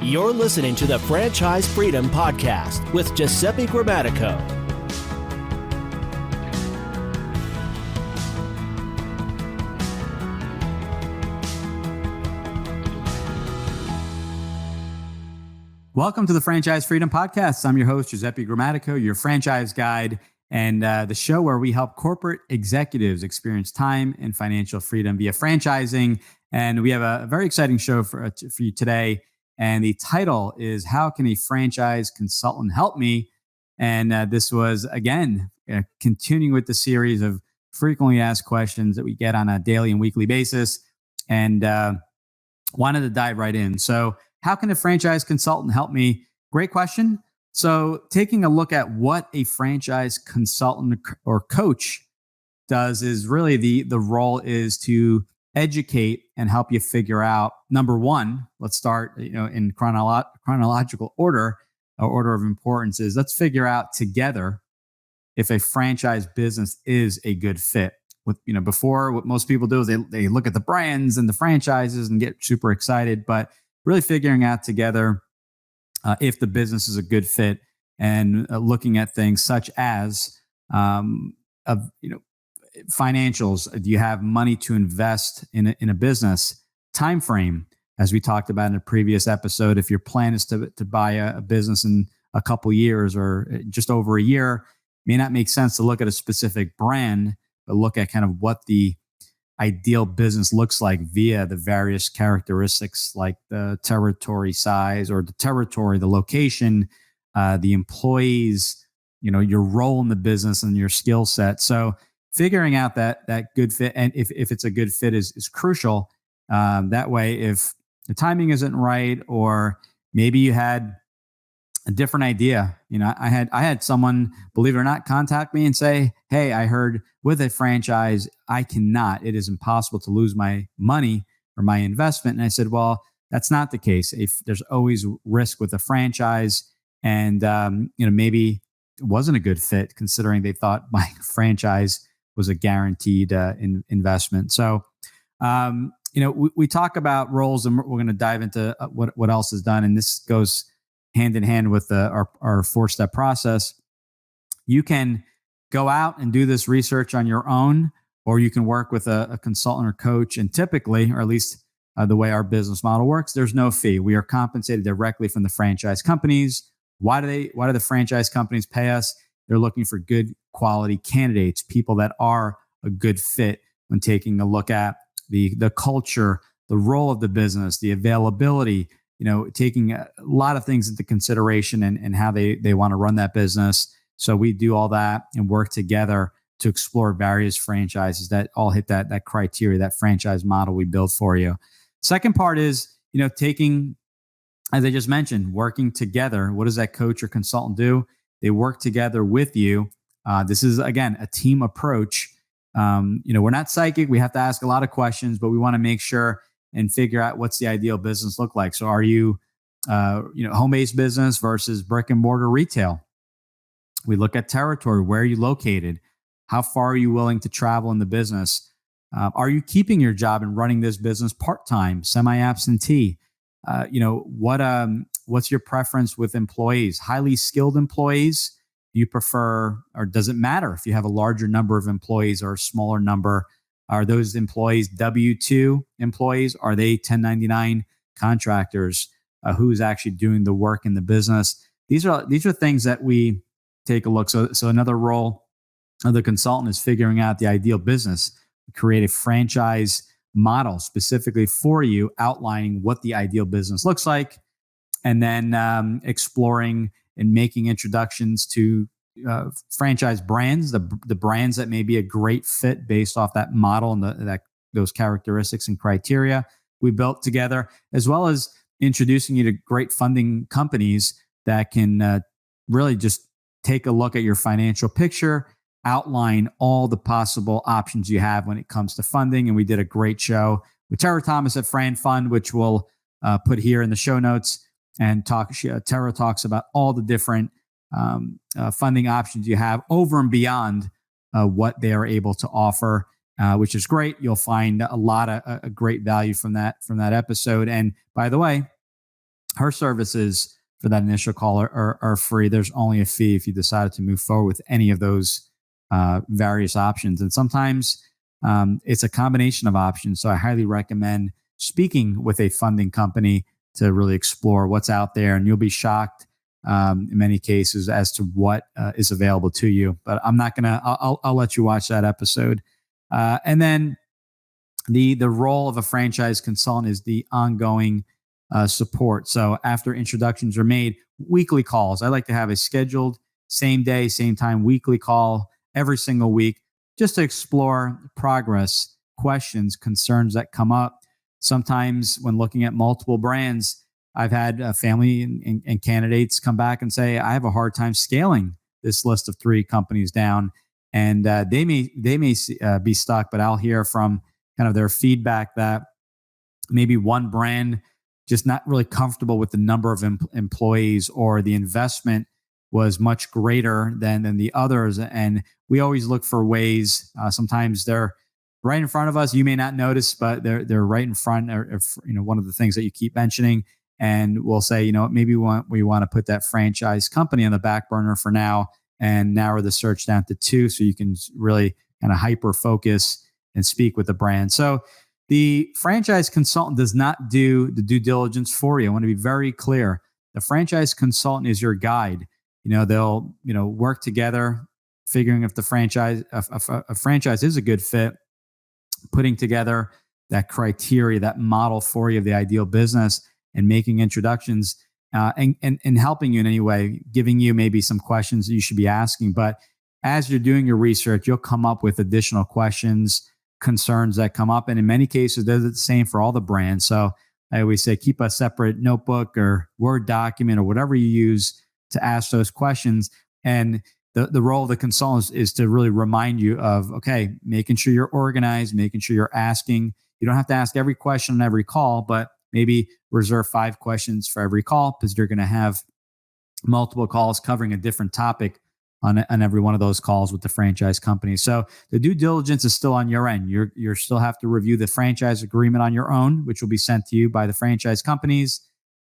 You're listening to the Franchise Freedom Podcast with Giuseppe Grammatico. Welcome to the Franchise Freedom Podcast. I'm your host, Giuseppe Grammatico, your franchise guide, and the show where we help corporate executives experience time and financial freedom via franchising. And we have a very exciting show for you today. And the title is How Can a Franchise Consultant Help Me? And this was, again, continuing with the series of frequently asked questions that we get on a daily and weekly basis. And wanted to dive right in. So how can a franchise consultant help me? Great question. So taking a look at what a franchise consultant or coach does is really the role is to educate and help you figure out, number one, let's start in chronological order, or order of importance is let's figure out together if a franchise business is a good fit. Before, what most people do is they look at the brands and the franchises and get super excited, but really figuring out together if the business is a good fit and looking at things such as financials. Do you have money to invest in a business? Time frame, as we talked about in a previous episode. If your plan is to buy a business in a couple years or just over a year, it may not make sense to look at a specific brand, but look at kind of what the ideal business looks like via the various characteristics like the territory size or the territory, the location, the employees, your role in the business and your skill set. So figuring out that good fit, and if it's a good fit is crucial. That way, if the timing isn't right, or maybe you had a different idea. I had someone, believe it or not, contact me and say, hey, I heard with a franchise, it is impossible to lose my money or my investment. And I said, well, that's not the case. If there's always risk with a franchise, and maybe it wasn't a good fit considering they thought buying a franchise was a guaranteed investment. So, we talk about roles, and we're going to dive into what else is done. And this goes hand in hand with our 4-step process. You can go out and do this research on your own, or you can work with a consultant or coach. And typically, or at least the way our business model works, there's no fee. We are compensated directly from the franchise companies. Why do the franchise companies pay us? They're looking for good quality candidates, people that are a good fit when taking a look at the culture, the role of the business, the availability, taking a lot of things into consideration and how they want to run that business. So we do all that and work together to explore various franchises that all hit that criteria, that franchise model we built for you. Second part is, taking, as I just mentioned, working together. What does that coach or consultant do? They work together with you. This is, again, a team approach. We're not psychic. We have to ask a lot of questions, but we want to make sure and figure out what's the ideal business look like. So are you, home-based business versus brick and mortar retail? We look at territory. Where are you located? How far are you willing to travel in the business? Are you keeping your job and running this business part-time, semi-absentee? What's your preference with employees? Highly skilled employees? Do you prefer, or does it matter if you have a larger number of employees or a smaller number? Are those employees W-2 employees? Are they 1099 contractors? Who's actually doing the work in the business? These are things that we take a look. So another role of the consultant is figuring out the ideal business, create a franchise model specifically for you, outlining what the ideal business looks like, and then exploring and making introductions to franchise brands, the brands that may be a great fit based off that model and those characteristics and criteria we built together, as well as introducing you to great funding companies that can really just take a look at your financial picture, outline all the possible options you have when it comes to funding. And we did a great show with Tara Thomas at Fran Fund, which we'll put here in the show notes, and Tara talks about all the different funding options you have over and beyond what they are able to offer, which is great. You'll find a lot of great value from that episode. And by the way, Her services for that initial call are free. There's only a fee if you decided to move forward with any of those various options. And sometimes it's a combination of options. So I highly recommend speaking with a funding company to really explore what's out there. And you'll be shocked in many cases as to what is available to you. But I'm not going to, I'll let you watch that episode. And then the role of a franchise consultant is the ongoing support. So after introductions are made, weekly calls. I like to have a scheduled same day, same time weekly call every single week just to explore progress, questions, concerns that come up. Sometimes when looking at multiple brands, I've had family and candidates come back and say, I have a hard time scaling this list of 3 companies down. And they may be stuck, but I'll hear from kind of their feedback that maybe one brand just not really comfortable with the number of employees, or the investment was much greater than the others. And we always look for ways. Sometimes they're right in front of us. You may not notice, but they're right in front of one of the things that you keep mentioning. And we'll say, maybe we want to put that franchise company on the back burner for now and narrow the search down to 2 so you can really kind of hyper focus and speak with the brand. So the franchise consultant does not do the due diligence for you. I want to be very clear. The franchise consultant is your guide. They'll work together, figuring if the franchise a franchise is a good fit, putting together that criteria, that model for you of the ideal business, and making introductions and helping you in any way, giving you maybe some questions that you should be asking. But as you're doing your research, you'll come up with additional questions, concerns that come up. And in many cases, they're the same for all the brands. So I always say, keep a separate notebook or Word document or whatever you use to ask those questions. And the role of the consultant is to really remind you of, okay, making sure you're organized, making sure you're asking. You don't have to ask every question on every call, but maybe reserve 5 questions for every call, because you're going to have multiple calls covering a different topic on every one of those calls with the franchise company. So the due diligence is still on your end. You still have to review the franchise agreement on your own, which will be sent to you by the franchise companies,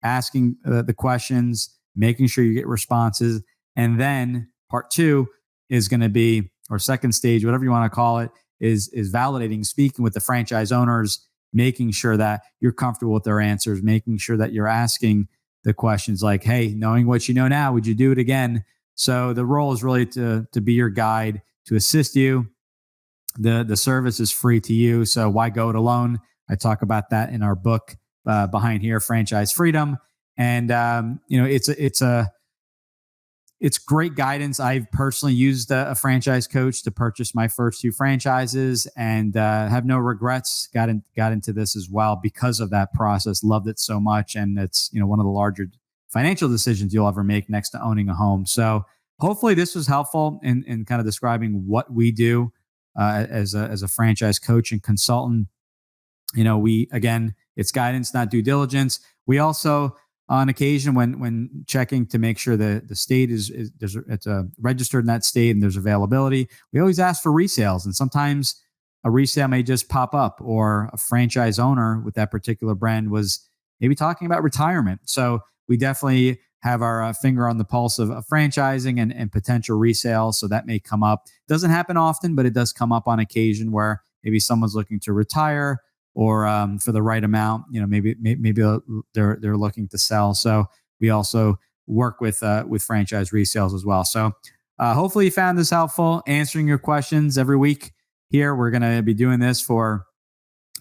asking the questions, making sure you get responses. And then part 2 is going to be, or second stage, whatever you want to call it, is validating, speaking with the franchise owners, making sure that you're comfortable with their answers, making sure that you're asking the questions like, hey, knowing what you know now, would you do it again? So the role is really to be your guide, to assist you. The service is free to you, so why go it alone? I talk about that in our book behind here, Franchise Freedom. And it's great guidance. I've personally used a franchise coach to purchase my first 2 franchises, and have no regrets. Got into this as well because of that process. Loved it so much, and it's one of the larger financial decisions you'll ever make next to owning a home. So hopefully this was helpful in kind of describing what we do as a franchise coach and consultant. It's guidance, not due diligence. We also, on occasion, when checking to make sure the state it's registered in that state and there's availability, we always ask for resales. And sometimes a resale may just pop up, or a franchise owner with that particular brand was maybe talking about retirement. So we definitely have our finger on the pulse of franchising and potential resale. So that may come up. Doesn't happen often, but it does come up on occasion where maybe someone's looking to retire, or for the right amount, maybe they're looking to sell. So we also work with franchise resales as well. So hopefully you found this helpful, answering your questions every week here. We're going to be doing this for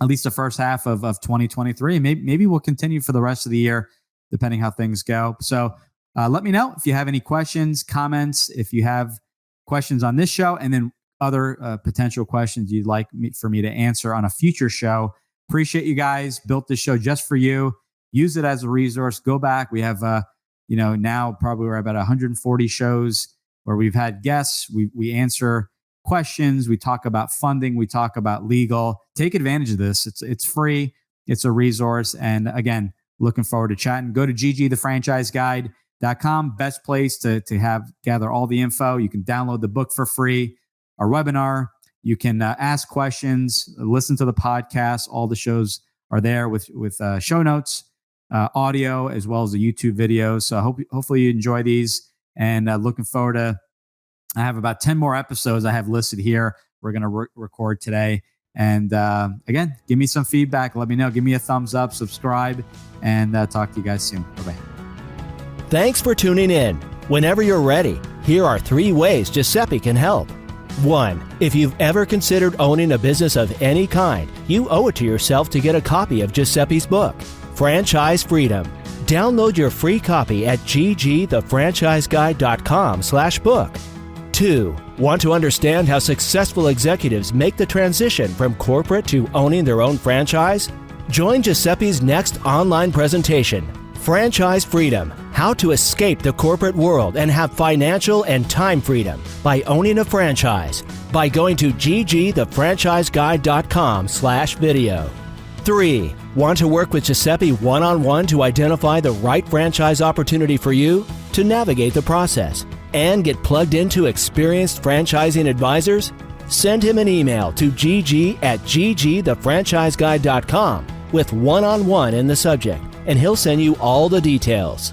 at least the first half of 2023. Maybe we'll continue for the rest of the year, depending how things go. So let me know if you have any questions, comments, if you have questions on this show, and then other potential questions you'd like for me to answer on a future show. Appreciate you guys. Built this show just for you. Use it as a resource. Go back. We have, now probably we're about 140 shows where we've had guests. We answer questions. We talk about funding. We talk about legal. Take advantage of this. It's free. It's a resource. And again, looking forward to chatting. Go to ggthefranchiseguide.com. Best place to gather all the info. You can download the book for free, our webinar. You can ask questions, listen to the podcast. All the shows are there with show notes. audio as well as the YouTube videos. So hopefully you enjoy these, and looking forward to. I have about 10 more episodes I have listed here. We're going to record today. And again, give me some feedback. Let me know. Give me a thumbs up, subscribe, and talk to you guys soon. Bye-bye. Thanks for tuning in. Whenever you're ready, here are 3 ways Giuseppe can help. 1. If you've ever considered owning a business of any kind, you owe it to yourself to get a copy of Giuseppe's book, Franchise Freedom. Download your free copy at ggthefranchiseguide.com/book. 2. Want to understand how successful executives make the transition from corporate to owning their own franchise? Join Giuseppe's next online presentation, Franchise Freedom: How to Escape the Corporate World and Have Financial and Time Freedom by Owning a Franchise, by going to ggthefranchiseguide.com/video. 3. Want to work with Giuseppe one-on-one to identify the right franchise opportunity for you, to navigate the process, and get plugged into experienced franchising advisors? Send him an email to gg@ggthefranchiseguide.com with one-on-one in the subject, and he'll send you all the details.